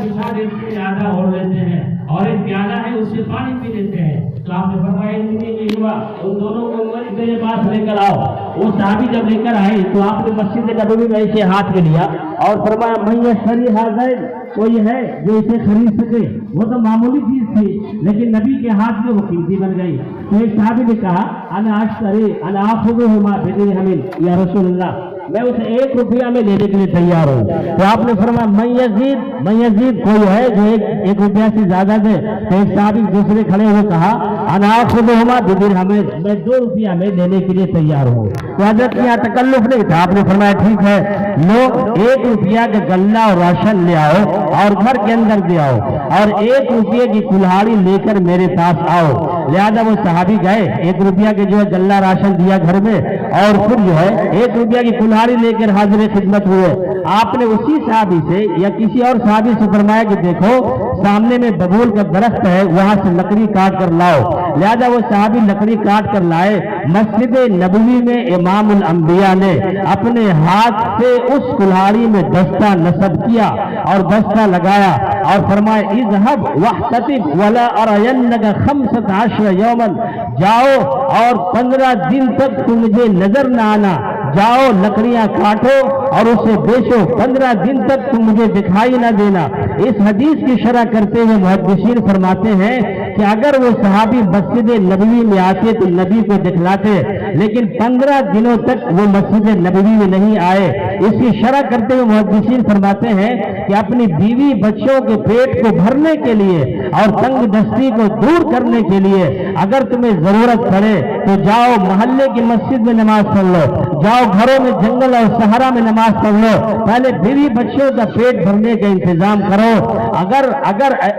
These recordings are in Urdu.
بچھا دیتے ہیں، آدھا اوڑھ لیتے ہیں، اور ایک پیالہ ہے اس سے پانی پی لیتے ہیں۔ تو آپ نے فرمایا ان دونوں کو میرے پاس لے کر آؤ۔ وہ صحابی جب لے کر آئے تو آپ نے مسجد نبوی میں اسے ہاتھ میں لیا اور فرمایا من یشتری ھذین، کوئی ہے جو اسے خرید سکے؟ وہ تو معمولی چیز تھی لیکن نبی کے ہاتھ میں وہ قیمتی بن گئی۔ تو ایک صحابی نے کہا انا اشتری انا آخذہما بدرہم یا رسول اللہ، میں اسے 1 روپیہ میں لینے کے لیے تیار ہوں۔ تو آپ نے فرمایا من یزید، کوئی ہے جو 1 روپیہ سے زیادہ دے؟ تو ایک صحابی دوسرے کھڑے ہوئے کہا انا آخذہما بدرہم، میں 2 روپیہ میں لینے کے لیے تیار ہوں۔ تو حضرت یہاں تکلف نہیں تھا، آپ نے فرمایا ٹھیک ہے، لو 1 روپیہ کا غلہ اور راشن لے آؤ اور گھر کے اندر دے آؤ، اور 1 روپیے کی کلہاڑی لے کر میرے پاس آؤ۔ لہذا وہ صحابی گئے، 1 روپیہ کے جو ہے غلہ راشن دیا گھر میں، اور پھر جو ہے 1 روپیہ کی کلہاڑی لے کر حاضر خدمت ہوئے۔ آپ نے اسی صحابی سے یا کسی اور صحابی سے فرمایا کہ دیکھو سامنے میں ببول کا درخت ہے، وہاں سے لکڑی کاٹ کر لاؤ۔ لہذا وہ صحابی لکڑی کاٹ کر لائے۔ مسجد نبوی میں امام الانبیاء نے اپنے ہاتھ سے اس کلہاڑی میں دستہ نصب کیا اور دستہ لگایا اور فرمایا اذهب واحتسب ولا ارینک 15 یوما، جاؤ اور 15 دن تک تم مجھے نظر نہ آنا، جاؤ لکڑیاں کاٹو اور اسے بیچو، 15 دن تک تم مجھے دکھائی نہ دینا۔ اس حدیث کی شرح کرتے ہوئے محدثین فرماتے ہیں کہ اگر وہ صحابی مسجد نبوی میں آتے تو نبی کو دکھلاتے، لیکن 15 دنوں تک وہ مسجد نبوی میں نہیں آئے۔ اس کی شرح کرتے ہوئے محدثین فرماتے ہیں کہ اپنی بیوی بچوں کے پیٹ کو بھرنے کے لیے اور تنگ دستی کو دور کرنے کے لیے اگر تمہیں ضرورت پڑے تو جاؤ محلے کی مسجد میں نماز پڑھ لو، جاؤ گھروں میں جنگل اور صحرا میں نماز پڑھ لو، پہلے بیوی بچوں کا پیٹ بھرنے کا انتظام کرو۔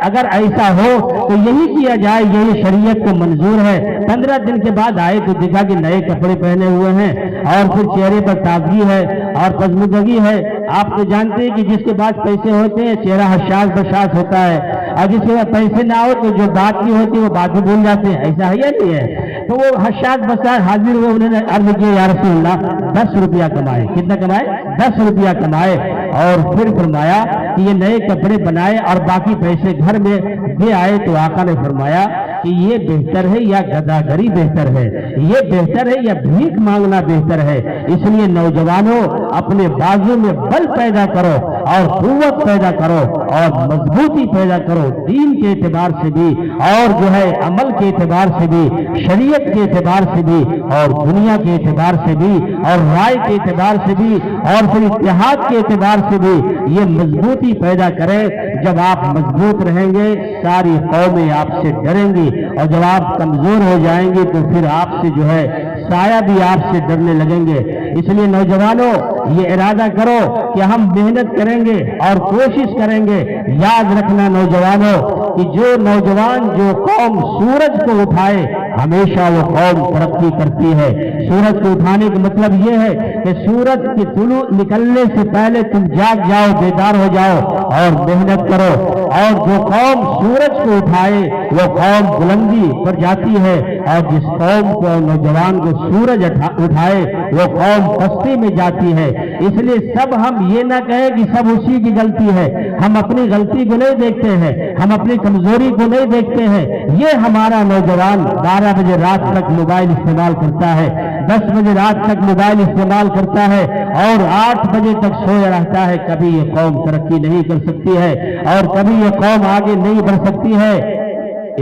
اگر ایسا ہو تو یہی کیا جائے، یہی شریعت کو منظور ہے۔ 15 دن کے بعد آئے تو دیکھا کہ نئے کپڑے پہنے ہوئے ہیں اور پھر چہرے پر تازگی ہے اور پزمودگی ہے۔ آپ تو جانتے ہیں کہ جس کے پاس پیسے ہوتے ہیں چہرہ حشاش بشاش ہوتا ہے، اور جس کے پاس پیسے نہ ہو تو جو بات نہیں ہوتی وہ بات بھی بھول جاتے ہیں، ایسا ہے یا نہیں ہے؟ تو وہ حشاش بشاش حاضر ہوئے، انہوں نے عرض کیا یا رسول اللہ 10 روپیہ کمائے۔ کتنا کمائے؟ 10 روپیہ کمائے، اور پھر فرمایا کہ یہ نئے کپڑے بنائے اور باقی پیسے گھر میں دے آئے۔ تو آقا نے فرمایا کہ یہ بہتر ہے یا گداگری بہتر ہے، یہ بہتر ہے یا بھیک مانگنا بہتر ہے؟ اس لیے نوجوانوں اپنے بازو میں بل پیدا کرو اور قوت پیدا کرو اور مضبوطی پیدا کرو، دین کے اعتبار سے بھی اور جو ہے عمل کے اعتبار سے بھی، شریعت کے اعتبار سے بھی اور دنیا کے اعتبار سے بھی اور رائے کے اعتبار سے بھی اور پھر اتحاد کے اعتبار سے بھی یہ مضبوطی پیدا کریں۔ جب آپ مضبوط رہیں گے ساری قومیں آپ سے ڈریں گی، اور جب آپ کمزور ہو جائیں گے تو پھر آپ سے جو ہے سایہ بھی آپ سے ڈرنے لگیں گے۔ اس لیے نوجوانوں یہ ارادہ کرو کہ ہم محنت کریں گے اور کوشش کریں گے۔ یاد رکھنا نوجوانوں کہ جو نوجوان جو قوم سورج کو اٹھائے ہمیشہ وہ قوم ترقی کرتی ہے۔ سورج کو اٹھانے کا مطلب یہ ہے کہ سورج کے طلوع نکلنے سے پہلے تم جاگ جاؤ، بیدار ہو جاؤ اور محنت کرو، اور جو قوم سورج کو اٹھائے وہ قوم بلندی پر جاتی ہے، اور جس قوم کو نوجوان کو سورج اٹھائے وہ قوم پستی میں جاتی ہے۔ اس لیے سب ہم یہ نہ کہیں کہ سب اسی کی غلطی ہے، ہم اپنی غلطی کو نہیں دیکھتے ہیں، ہم اپنی کمزوری کو نہیں دیکھتے ہیں۔ یہ ہمارا نوجوان 12 بجے رات تک موبائل استعمال کرتا ہے، 10 بجے رات تک موبائل استعمال کرتا ہے اور 8 بجے تک سویا رہتا ہے، کبھی یہ قوم ترقی نہیں کر سکتی ہے اور کبھی یہ قوم آگے نہیں بڑھ سکتی ہے۔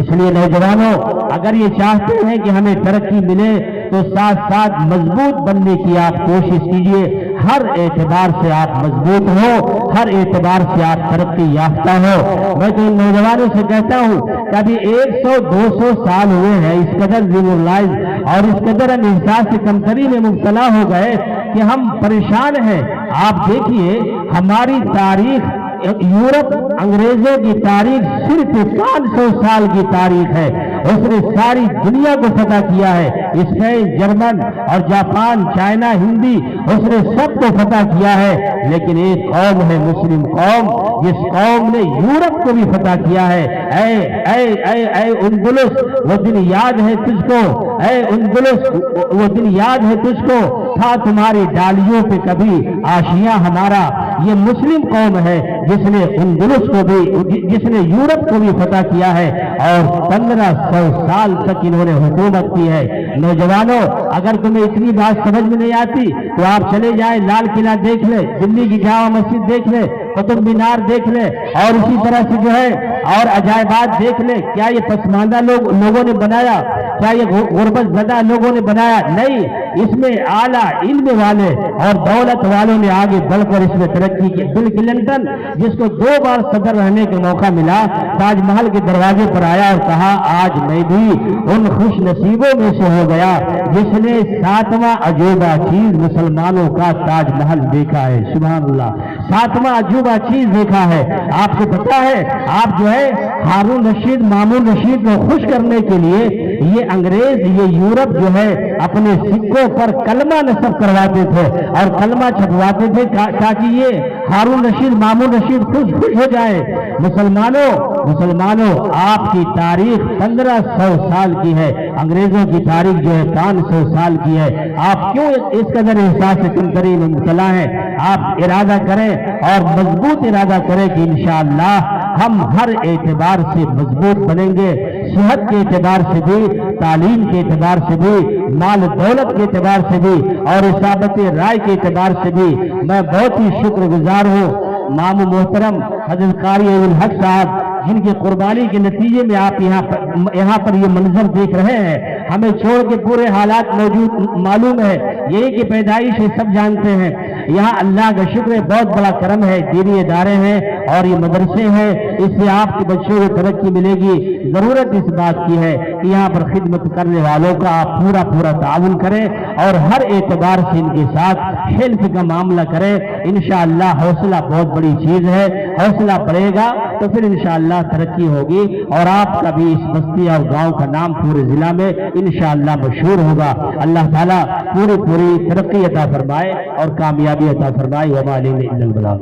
اس لیے نوجوانوں اگر یہ چاہتے ہیں کہ ہمیں ترقی ملے تو ساتھ ساتھ مضبوط بننے کی آپ کوشش کیجئے، ہر اعتبار سے آپ مضبوط ہو، ہر اعتبار سے آپ ترقی یافتہ ہو۔ میں تو ان نوجوانوں سے کہتا ہوں کہ ابھی 100-200 سال ہوئے ہیں، اس قدر ڈیمورلائز اور اس قدر ہم احساس سے کمتری میں مبتلا ہو گئے کہ ہم پریشان ہیں۔ آپ دیکھیے ہماری تاریخ، یورپ انگریزوں کی تاریخ صرف 500 سال کی تاریخ ہے، اس نے ساری دنیا کو فتح کیا ہے، اسپین، جرمن اور جاپان، چائنا، ہندی، اس نے سب کو فتح کیا ہے۔ لیکن ایک قوم ہے مسلم قوم، جس قوم نے یورپ کو بھی فتح کیا ہے۔ اے اے اے اے اندلس وہ دن یاد ہے تجھ کو، اے اندلس وہ دن یاد ہے تجھ کو، تھا تمہاری ڈالیوں پہ کبھی آشیاں ہمارا، یہ مسلم قوم ہے جس نے اندلس کو بھی، جس نے یورپ کو بھی فتح کیا ہے، اور 1500 سال تک انہوں نے حکومت کی ہے۔ نوجوانوں، اگر تمہیں اتنی بات سمجھ میں نہیں آتی تو آپ چلے جائیں، لال قلعہ دیکھ لیں، دلی کی جامع مسجد دیکھ لیں، قطب مینار دیکھ لیں، اور اسی طرح سے جو ہے اور عجائبات دیکھ لیں۔ کیا یہ پسماندہ لوگوں نے بنایا؟ کیا یہ غربت زدہ لوگوں نے بنایا؟ نہیں، اس میں اعلیٰ علم والے اور دولت والوں نے آگے بڑھ کر اس میں ترقی کی۔ بل کلنٹن، جس کو 2 بار صدر رہنے کا موقع ملا، تاج محل کے دروازے پر آیا اور کہا آج میں بھی ان خوش نصیبوں میں سے ہو گیا جس نے 7واں عجوبہ چیز مسلمانوں کا تاج محل دیکھا ہے۔ سبحان اللہ، 7واں عجوبہ چیز دیکھا ہے۔ آپ کو پتا ہے، آپ جو ہے ہارون رشید، مامون رشید کو خوش کرنے کے لیے یہ انگریز، یہ یورپ جو ہے اپنے سکوں پر کلمہ نصب کرواتے تھے اور کلمہ چھپواتے تھے تاکہ یہ ہارون رشید، مامون رشید خوش ہو جائے۔ مسلمانوں، آپ کی تاریخ 1500 سال کی ہے، انگریزوں کی تاریخ جو ہے 500 سال کی ہے۔ آپ کیوں اس قدر احساس کمتری میں مبتلا ہیں؟ آپ ارادہ کریں اور مضبوط ارادہ کریں کہ انشاءاللہ ہم ہر اعتبار سے مضبوط بنیں گے، صحت کے اعتبار سے بھی، تعلیم کے اعتبار سے بھی، مال دولت کے اعتبار سے بھی، اور اصابت رائے کے اعتبار سے بھی۔ میں بہت ہی شکر گزار ہوں ماموں محترم حضرت قاری الحق صاحب، جن کی قربانی کے نتیجے میں آپ یہاں پر یہ منظر دیکھ رہے ہیں۔ ہمیں چھوڑ کے پورے حالات موجود معلوم ہے، یہی کہ پیدائش ہے، سب جانتے ہیں۔ یہاں اللہ کا شکر ہے، بہت بڑا کرم ہے، دینی ادارے ہیں اور یہ مدرسے ہیں، اس سے آپ کے بچوں کو ترقی ملے گی۔ ضرورت اس بات کی ہے کہ یہاں پر خدمت کرنے والوں کا آپ پورا تعاون کریں اور ہر اعتبار سے ان کے ساتھ حلف کا معاملہ کریں۔ انشاءاللہ حوصلہ بہت بڑی چیز ہے، حوصلہ بڑھے گا تو پھر انشاءاللہ ترقی ہوگی اور آپ کا بھی اس بستی اور گاؤں کا نام پورے ضلع میں انشاءاللہ مشہور ہوگا۔ اللہ تعالیٰ پوری ترقی عطا فرمائے اور کامیابی عطا فرمائے۔ وما علینا الا البلاغ۔